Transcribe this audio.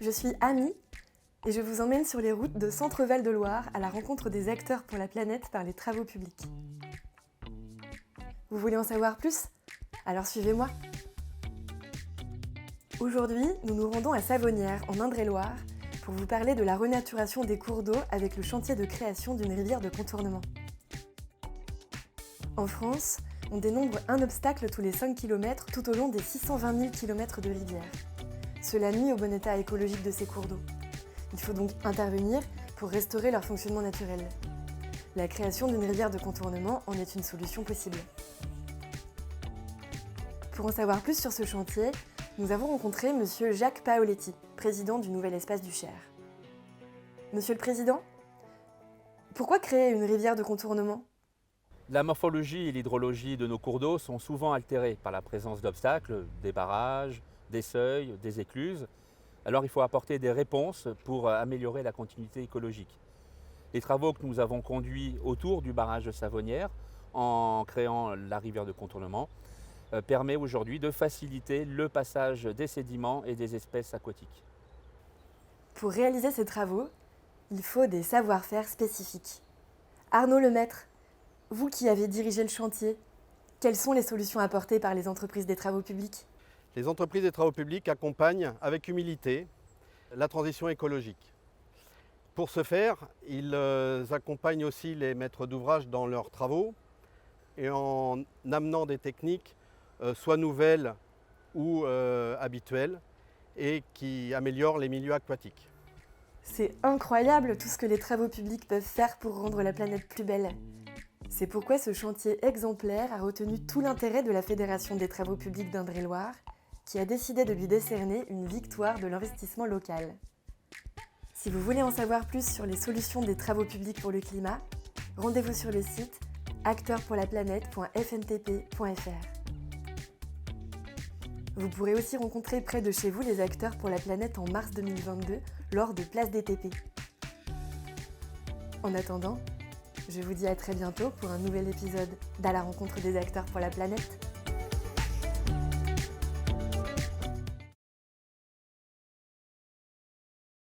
Je suis Amy et je vous emmène sur les routes de Centre-Val de Loire à la rencontre des acteurs pour la planète par les travaux publics. Vous voulez en savoir plus? Alors suivez-moi. Aujourd'hui, nous nous rendons à Savonnières, en Indre-et-Loire, pour vous parler de la renaturation des cours d'eau avec le chantier de création d'une rivière de contournement. En France, on dénombre un obstacle tous les 5 km tout au long des 620 000 km de rivière. Cela nuit au bon état écologique de ces cours d'eau. Il faut donc intervenir pour restaurer leur fonctionnement naturel. La création d'une rivière de contournement en est une solution possible. Pour en savoir plus sur ce chantier, nous avons rencontré M. Jacques Paoletti, président du Nouvel Espace du Cher. Monsieur le Président, pourquoi créer une rivière de contournement ? La morphologie et l'hydrologie de nos cours d'eau sont souvent altérées par la présence d'obstacles, des barrages, des seuils, des écluses. Alors il faut apporter des réponses pour améliorer la continuité écologique. Les travaux que nous avons conduits autour du barrage de Savonnières, en créant la rivière de contournement, permet aujourd'hui de faciliter le passage des sédiments et des espèces aquatiques. Pour réaliser ces travaux, il faut des savoir-faire spécifiques. Arnaud Lemaître, vous qui avez dirigé le chantier, quelles sont les solutions apportées par les entreprises des travaux publics ? Les entreprises des travaux publics accompagnent avec humilité la transition écologique. Pour ce faire, ils accompagnent aussi les maîtres d'ouvrage dans leurs travaux et en amenant des techniques soit nouvelles ou habituelles et qui améliorent les milieux aquatiques. C'est incroyable tout ce que les travaux publics peuvent faire pour rendre la planète plus belle. C'est pourquoi ce chantier exemplaire a retenu tout l'intérêt de la Fédération des travaux publics d'Indre-et-Loire, qui a décidé de lui décerner une victoire de l'investissement local. Si vous voulez en savoir plus sur les solutions des travaux publics pour le climat, rendez-vous sur le site acteurpourlaplanète.fntp.fr. Vous pourrez aussi rencontrer près de chez vous les acteurs pour la planète en mars 2022 lors de Place des TP. En attendant, je vous dis à très bientôt pour un nouvel épisode d'À la rencontre des acteurs pour la planète.